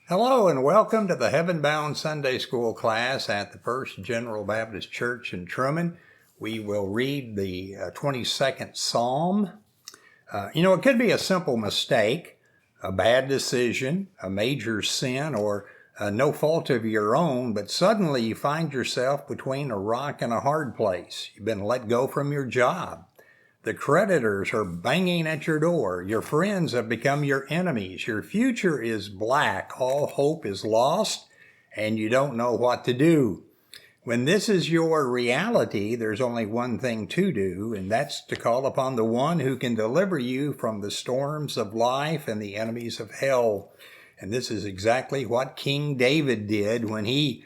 Hello and welcome to the Heaven Bound Sunday School class at the First General Baptist Church in Truman. We will read the 22nd Psalm. It could be a simple mistake, a bad decision, a major sin, or no fault of your own, but suddenly you find yourself between a rock and a hard place. You've been let go from your job. The creditors are banging at your door. Your friends have become your enemies. Your future is black. All hope is lost, and you don't know what to do. When this is your reality, there's only one thing to do, and that's to call upon the one who can deliver you from the storms of life and the enemies of hell. And this is exactly what King David did when he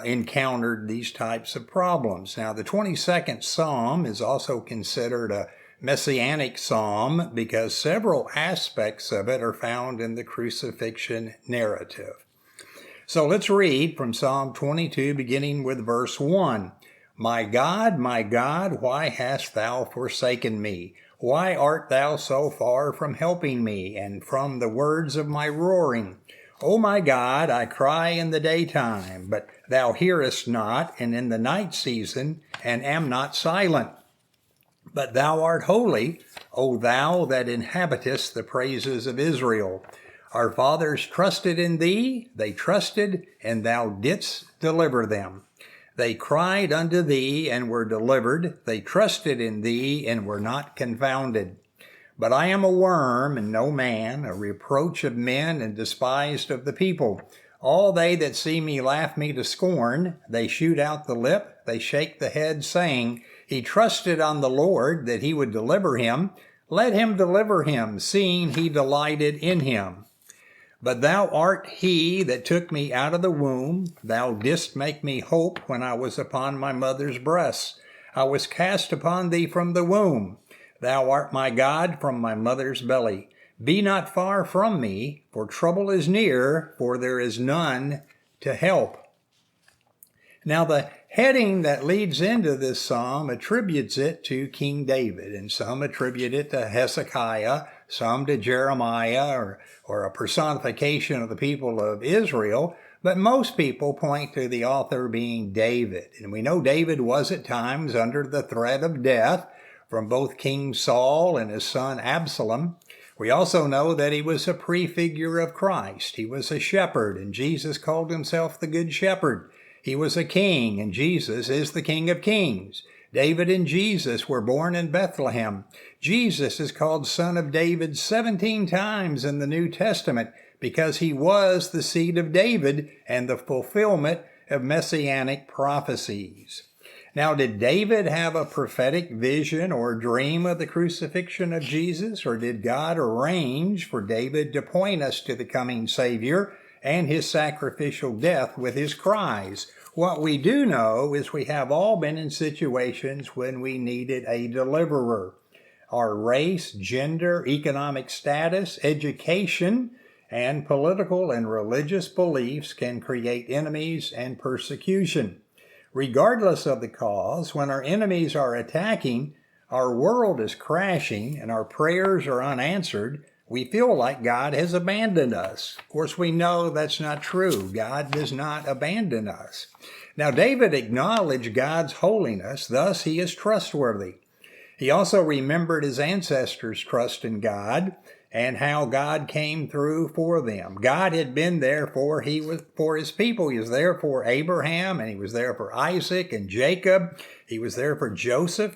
encountered these types of problems. Now, the 22nd Psalm is also considered a messianic psalm because several aspects of it are found in the crucifixion narrative. So let's read from Psalm 22, beginning with verse 1. My God, why hast thou forsaken me? Why art thou so far from helping me, and from the words of my roaring? O my God, I cry in the daytime, but thou hearest not, and in the night season, and am not silent. But thou art holy, O thou that inhabitest the praises of Israel. Our fathers trusted in thee, they trusted, and thou didst deliver them. They cried unto thee, and were delivered. They trusted in thee, and were not confounded. But I am a worm, and no man, a reproach of men, and despised of the people. All they that see me laugh me to scorn. They shoot out the lip, they shake the head, saying, He trusted on the Lord, that he would deliver him. Let him deliver him, seeing he delighted in him. But thou art he that took me out of the womb. Thou didst make me hope when I was upon my mother's breasts. I was cast upon thee from the womb. Thou art my God from my mother's belly. Be not far from me, for trouble is near, for there is none to help. Now the heading that leads into this psalm attributes it to King David, and some attribute it to Hezekiah, some to Jeremiah, or a personification of the people of Israel, but most people point to the author being David. And we know David was at times under the threat of death from both King Saul and his son Absalom. We also know that he was a prefigure of Christ. He was a shepherd, and Jesus called himself the Good Shepherd. He was a king, and Jesus is the King of Kings. David and Jesus were born in Bethlehem. Jesus is called Son of David 17 times in the New Testament because he was the seed of David and the fulfillment of messianic prophecies. Now, did David have a prophetic vision or dream of the crucifixion of Jesus, or did God arrange for David to point us to the coming Savior and his sacrificial death with his cries? What we do know is we have all been in situations when we needed a deliverer. Our race, gender, economic status, education, and political and religious beliefs can create enemies and persecution. Regardless of the cause, when our enemies are attacking, our world is crashing, and our prayers are unanswered, we feel like God has abandoned us. Of course, we know that's not true. God does not abandon us. Now, David acknowledged God's holiness, thus he is trustworthy. He also remembered his ancestors' trust in God and how God came through for them. God had been there for his people. He was there for Abraham, and he was there for Isaac and Jacob. He was there for Joseph.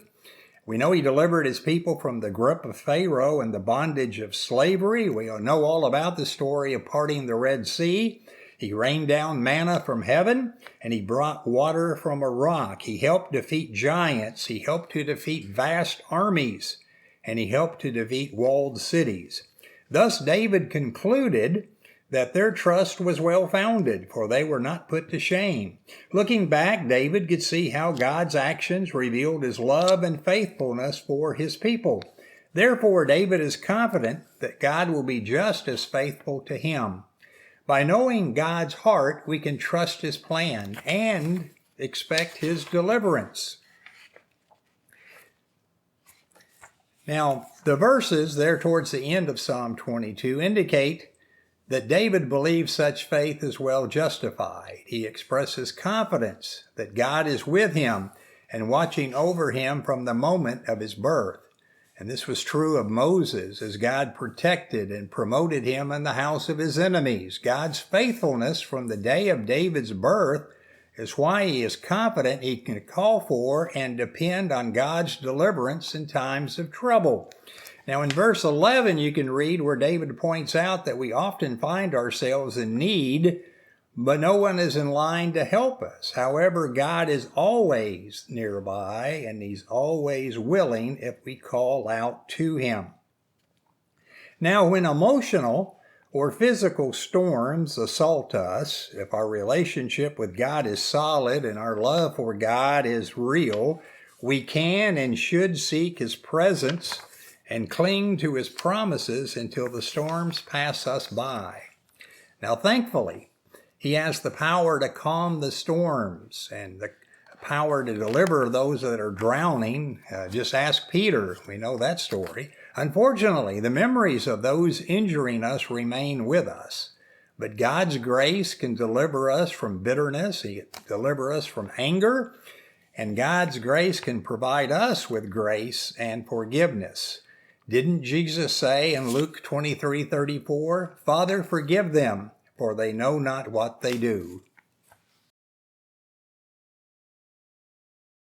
We know he delivered his people from the grip of Pharaoh and the bondage of slavery. We know all about the story of parting the Red Sea. He rained down manna from heaven, and he brought water from a rock. He helped defeat giants. He helped to defeat vast armies, and he helped to defeat walled cities. Thus David concluded that their trust was well-founded, for they were not put to shame. Looking back, David could see how God's actions revealed his love and faithfulness for his people. Therefore, David is confident that God will be just as faithful to him. By knowing God's heart, we can trust his plan and expect his deliverance. Now, the verses there towards the end of Psalm 22 indicate that David believed such faith is well justified. He expresses confidence that God is with him and watching over him from the moment of his birth. And this was true of Moses, as God protected and promoted him in the house of his enemies. God's faithfulness from the day of David's birth is why he is confident he can call for and depend on God's deliverance in times of trouble. Now in verse 11 you can read where David points out that we often find ourselves in need, but no one is in line to help us. However, God is always nearby, and he's always willing if we call out to him. Now, when emotional or physical storms assault us, if our relationship with God is solid and our love for God is real, we can and should seek his presence and cling to his promises until the storms pass us by. Now, thankfully, he has the power to calm the storms and the power to deliver those that are drowning. Just ask Peter. We know that story. Unfortunately, the memories of those injuring us remain with us. But God's grace can deliver us from bitterness. He can deliver us from anger. And God's grace can provide us with grace and forgiveness. Didn't Jesus say in Luke 23:34, "Father, forgive them, for they know not what they do"?